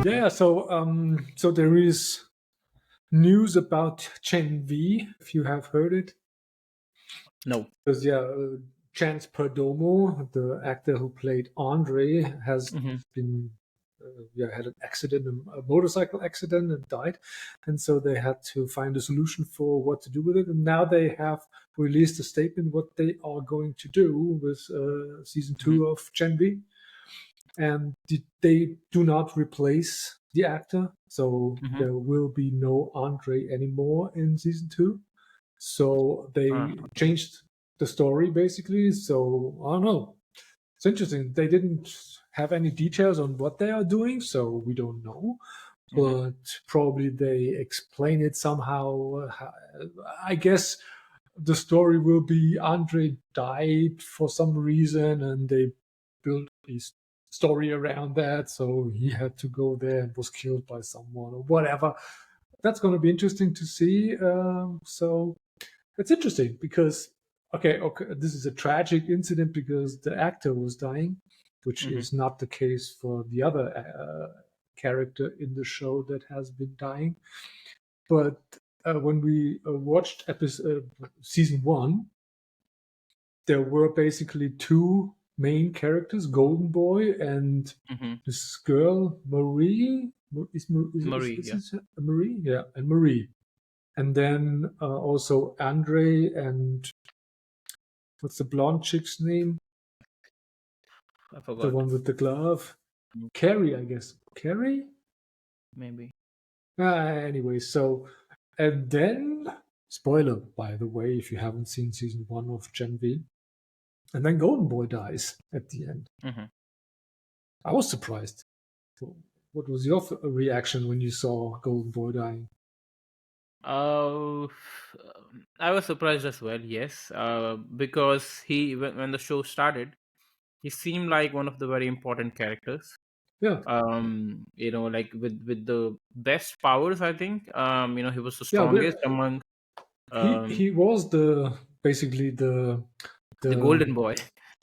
Yeah, so there is news about Gen V, if you have heard it. No. Because Chance Perdomo, the actor who played Andre, has Mm-hmm. been had an accident, a motorcycle accident, and died, and so they had to find a solution for what to do with it. And now they have released a statement what they are going to do with season Mm-hmm. 2 of Gen V, and they do not replace the actor, so Mm-hmm. there will be no Andre anymore in season 2. So they Okay. changed the story basically. So I don't know. It's interesting. They didn't have any details on what they are doing, so we don't know. Mm-hmm. But probably they explain it somehow. I guess the story will be Andre died for some reason, and they built a story around that. So he had to go there and was killed by someone or whatever. That's going to be interesting to see. So it's interesting because okay, this is a tragic incident because the actor was dying, which Mm-hmm. is not the case for the other character in the show that has been dying. But when we watched season 1, there were basically two main characters, Golden Boy and Mm-hmm. this girl Marie. Marie, Is yeah. this Marie? Yeah, and Marie, and then also Andre and what's the blonde chick's name? I The forgot. one with the glove? Carrie, I guess. Carrie? Maybe. Anyway, so, and then, spoiler, by the way, if you haven't seen season 1 of Gen V, and then Golden Boy dies at the end. Mm-hmm. I was surprised. What was your reaction when you saw Golden Boy dying? Uh, I was surprised as well, yes. Because when the show started, he seemed like one of the very important characters. Yeah, Like with the best powers, I think. He was the yeah. strongest among um He was the basically the the golden boy,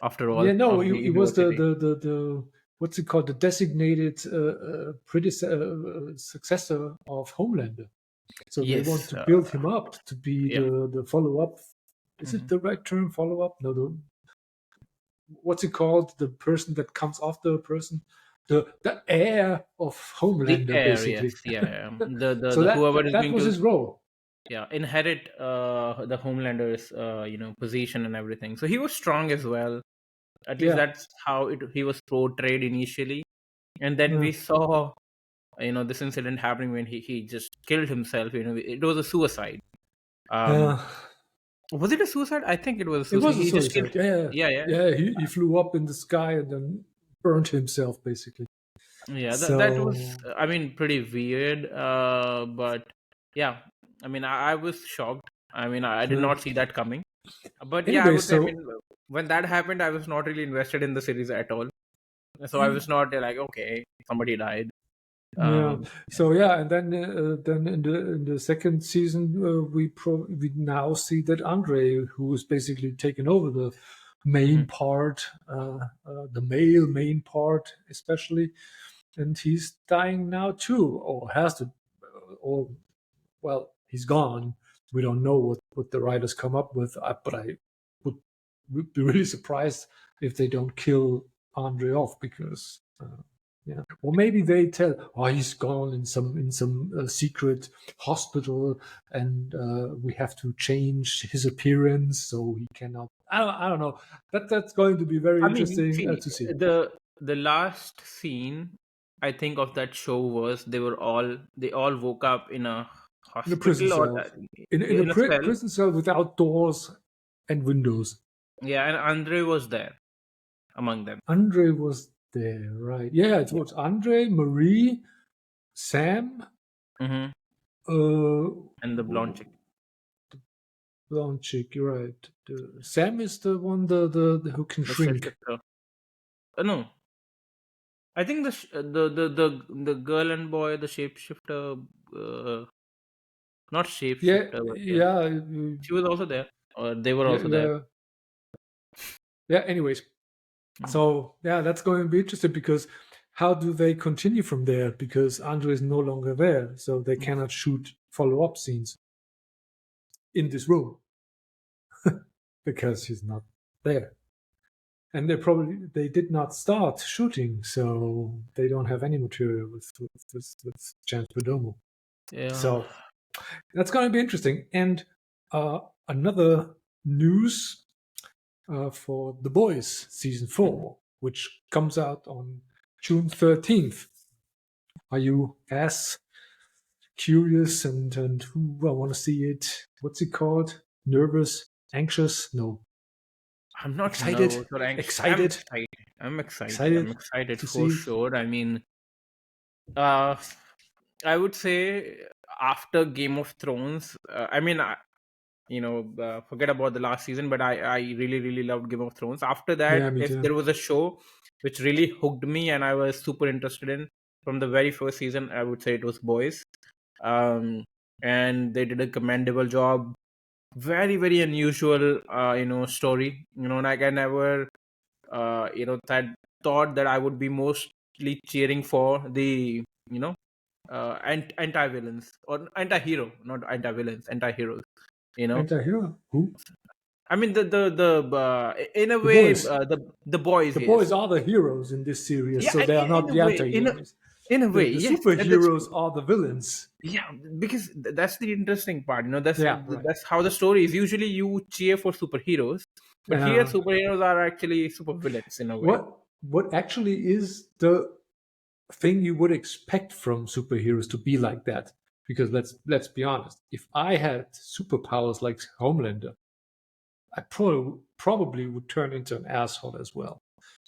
after all, yeah, no, of the he was university. the what's it called, the designated successor of Homelander. So they want Yes. to build him up to be Yeah. the follow up. Is it Hmm. the right term, follow up? No, what's it called? The person that comes after a person, the heir of The Homelander, heir, yes, basically. yeah, yeah. The So the that, whoever that is that going was to, his role. yeah, inherit the Homelander's position and everything. So he was strong as well. At least Yeah. that's how he was portrayed initially. And then Yeah. we saw this incident happening when he just killed himself. It was a suicide. um Yeah. was it a suicide? I think it was a It suicide. was a He just killed. suicide. Yeah. Yeah, yeah, Yeah. He flew up in the sky and then burned himself, basically. yeah. That was, So I mean, pretty weird. But yeah, I mean, I was shocked. I mean, I did yeah. not see that coming. But yeah, I Anyway, would say, I mean, so when that happened, I was not really invested in the series at all. So I was not like, okay, somebody died. yeah, Yeah. and then in the second season, we now see that Andre, who is basically taken over the Hmm. main part, the male main part especially, and he's dying now too, or has to, or well, he's gone. We don't know what the writers come up with, but I would, would be really surprised if they don't kill Andre off because. Yeah, or maybe they tell, "Oh, he's gone in some secret hospital, and we have to change his appearance so he cannot." I don't know. That's going to be very I mean, interesting see, to see. the last scene I think of that show was they all woke up in a In a prison hospital, or cell, in a in a cell. prison cell without doors and windows. Yeah, and Andre was there among them. Andre was there, right? Yeah, it Yeah. was Andre, Marie, Sam, Hmm. uh, And the blonde chick, blonde chick. You're right. Sam is the one the who can the shrink. shapeshifter. No, I think the girl and boy, the shapeshifter, not Yeah, shapeshifter, but yeah, yeah, she was also there, or they were yeah, also there. yeah. Yeah. Anyways, Hmm. so yeah, that's going to be interesting because how do they continue from there? Because Andre is no longer there, so they cannot shoot follow-up scenes in this room because he's not there. And they did not start shooting, so they don't have any material with Chance Perdomo. Yeah. So that's going to be interesting. And uh, another news for The Boys season Mhm. 4, which comes out on June 13th. Are you as curious and I want to see it? What's it called? Nervous? Anxious? No. I'm not Excited? nervous or anxious. I'm Excited? excited. I'm excited. I'm Excited excited to for see? sure. I mean, uh, I would say after Game of Thrones. Forget about the last season, but I really really loved Game of Thrones. After Yeah, that, me if too. there was a show which really hooked me and I was super interested in from the very first season, I would say it was Boys. Um, and they did a commendable job. Very very unusual, story. Like I never, thought that I would be mostly cheering for the anti-villains or anti-hero, not anti-villains, anti-heroes. You know, Anti-hero? Who? I mean the in a The way boys. the boys, The yes, boys are the heroes in this series, yeah, so they are in not a the way, anti-heroes. in a way, The yes, that's superheroes true. are the villains. Yeah, because that's the interesting part. That's Yeah, right. that's how the story is. Usually, you cheer for superheroes, but here Uh, superheroes are actually supervillains in a way. what actually is the thing you would expect from superheroes to be like that? Because let's be honest, if I had superpowers like Homelander, I probably would turn into an asshole as well.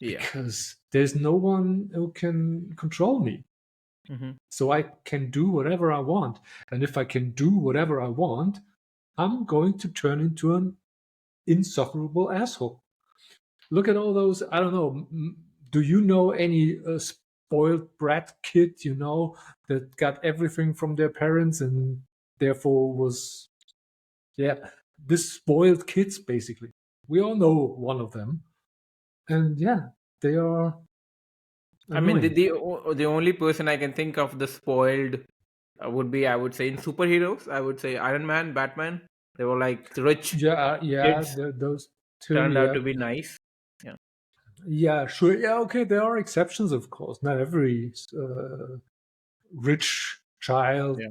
Yeah. Because there's no one who can control me. Hmm. So I can do whatever I want. And if I can do whatever I want, I'm going to turn into an insufferable asshole. Look at all those. I don't know. Do you know any spoiled brat kid, that got everything from their parents and therefore was, yeah, this spoiled kids, basically? We all know one of them. And yeah, they are I mean, annoying. the only person I can think of the spoiled would be, I would say, in superheroes. I would say Iron Man, Batman. They were like rich Yeah, yeah, kids, those two, turned out yeah. to be nice. Yeah. Yeah, sure. Yeah, okay. There are exceptions, of course. Not every rich child Yeah.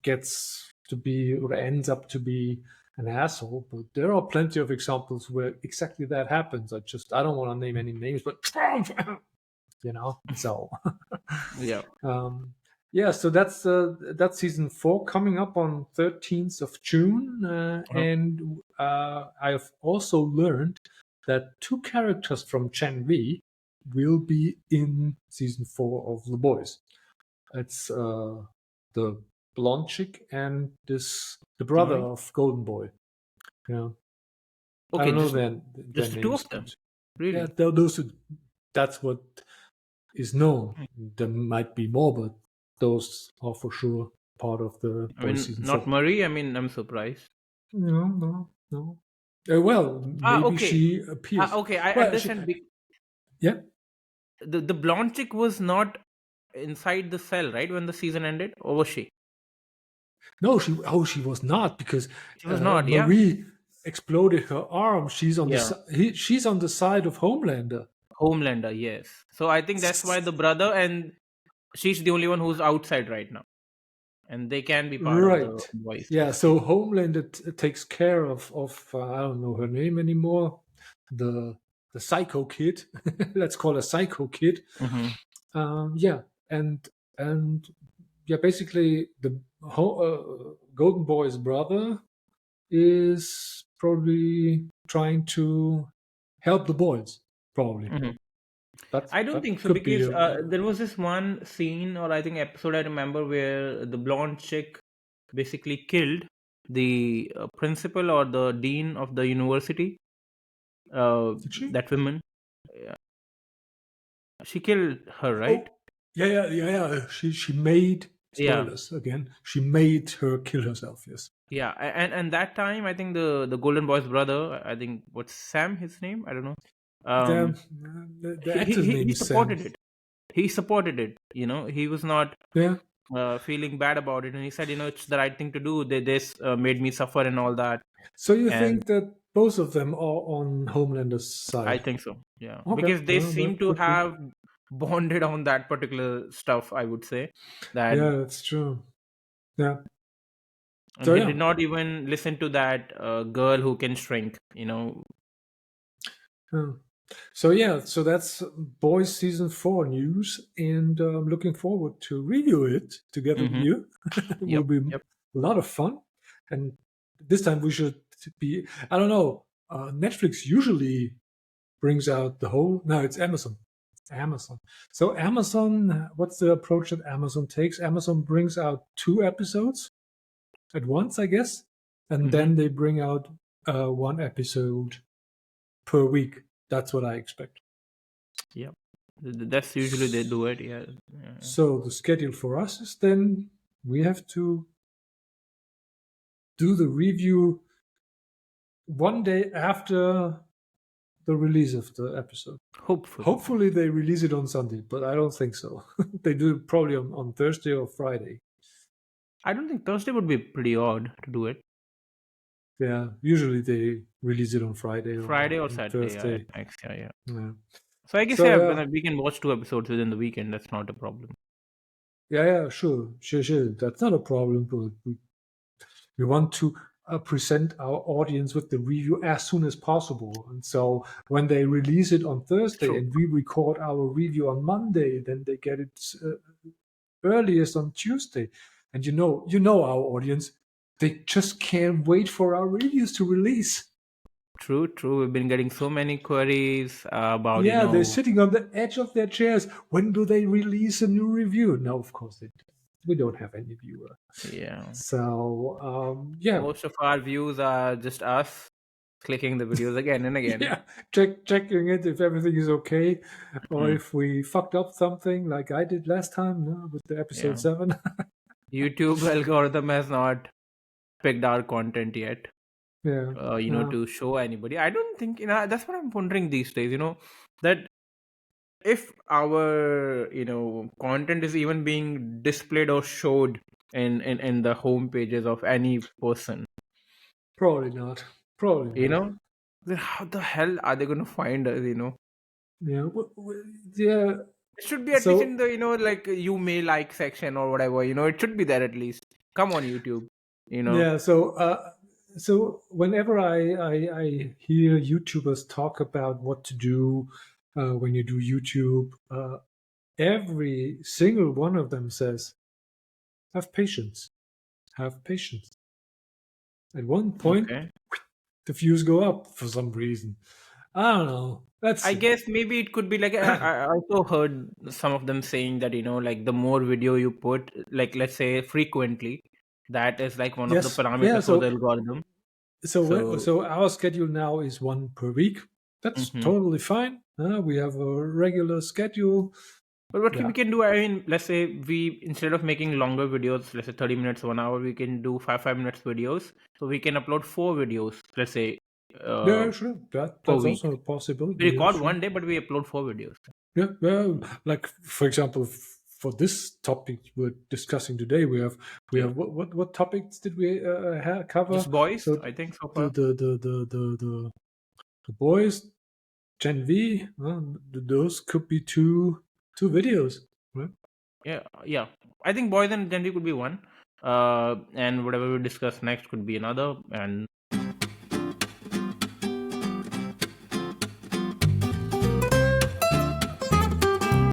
gets to be or ends up to be an asshole, but there are plenty of examples where exactly that happens. I don't want to name any names, but Trump, So, Yeah. um, yeah. So that's season 4 coming up on 13th of June, Uh-huh. and I've also learned that 2 characters from Gen V will be in season 4 of The Boys. It's the blonde chick and the brother Marie. of Golden Boy. Yeah, I Okay, don't know their just the two names, of them. but yeah, Really? that's what is known. There might be more, but those are for sure part of the I Boys mean, season not 4. Marie. I mean, I'm surprised. No, no, no. Well, maybe Okay. she appears. Okay, I Well, she, understand. yeah. The blonde chick was not inside the cell, right, when the season ended, or was she? No, she was not because She was not. Yeah. Marie exploded her arm. Yeah. She's on the side of Homelander. Homelander. Yes. So I think that's why the brother and she's the only one who's outside right now, and they can be part of the Right. voice. Yeah. Yes. So Homelander takes care of I don't know her name anymore. The the psycho kid. Let's call her psycho kid. Hmm. Yeah. And yeah, basically Golden Boy's brother is probably trying to help the boys. Probably Hmm. I don't that think so could be because a there was this one scene or I think episode I remember where the blonde chick basically killed the principal or the dean of the university. did she? That woman, yeah, she killed her, right? Oh, yeah. She made Yeah, spoilers again. She made her kill herself. Yes. yeah. And that time, I think the Golden Boy's brother, I think what's Sam his name? I don't know. The Um, the actor's he name is Sam. supported it. he supported it. He was not Yeah. feeling bad about it, and he said, it's the right thing to do. This made me suffer and all that. So you And think that both of them are on Homelander's I side? think so, yeah, Okay, because they seem that to could be. have bonded on that particular stuff, I would say. That Yeah, that's true. Yeah. And So he yeah. did not even listen to that girl who can shrink. Yeah. So yeah, so that's Boys season 4 news, and I'm looking forward to review it together with Mm-hmm. you. It will Yep, be yep. a lot of fun, and this time we should be. I don't know. Netflix usually brings out the whole. No, it's Amazon. Amazon. So Amazon, what's the approach that Amazon takes? Amazon brings out 2 episodes at once, I guess, and Mm-hmm. then they bring out 1 episode per week. That's what I expect. Yep. That's usually they do it. Yeah. Yeah. So the schedule for us is then we have to do the review one day after the release of the episode. Hopefully. Hopefully they release it on Sunday, but I don't think so. They do it probably on Thursday or Friday. I don't think Thursday would be pretty odd to do it. Yeah, usually they release it on Friday or Friday or on Saturday, yeah, Thursday. next, yeah, yeah. Yeah. So I guess, So yeah, yeah, we can watch 2 episodes within the weekend. That's not a problem. yeah, sure, sure. That's not a problem, but we want to present our audience with the review as soon as possible. And so when they release it on Thursday True. and we record our review on Monday, then they get it earliest on Tuesday. And you know our audience, they just can't wait for our reviews to release. True, true. We've been getting so many queries about, Yeah, they're sitting on the edge of their chairs. When do they release a new review? No, of course they don't. We don't have any viewer. yeah. So yeah, Most of our views are just us clicking the videos again and again. yeah, checking it if everything is okay, or Mm, if we fucked up something like I did last time, no, with the episode yeah. 7. YouTube algorithm has not picked our content yet, Yeah, to show anybody. I don't think, that's what I'm wondering these days, that if our, content is even being displayed or showed in the home pages of any person, probably not. Probably you not. know, then how the hell are they going to find us? Yeah, yeah. It should be at least in So the, like you may like section or whatever. It should be there at least. Come on, YouTube. You know. yeah, so whenever I hear YouTubers talk about what to do when you do YouTube, every single one of them says, "Have patience. Have patience." At one point, Okay. the views go up for some reason. I don't know. Let's I see. guess maybe it could be like I also heard some of them saying that like the more video you put, like let's say frequently, that is like one of the Yes. Yeah. parameters for the So algorithm. so So, so our schedule now is one per week. That's mhm. totally fine. We have a regular schedule. But what we Yeah. can do, I mean, let's say we instead of making longer videos, let's say 30 minutes, 1 hour, we can do 5 minutes videos. So we can upload 4 videos, let's say, uh, Yeah. Sure. per That's week. also a We possibility. Yeah. record Sure. one day, but we upload 4 videos. Yeah. Well, like for example, for this topic we're discussing today, we have Yeah, what topics did we cover? just boys, So I think so the far. the the the the the, the boys Gen V, those could be two videos, right? Yeah, yeah. I think boys and Gen Z could be one. And whatever we discuss next could be another. And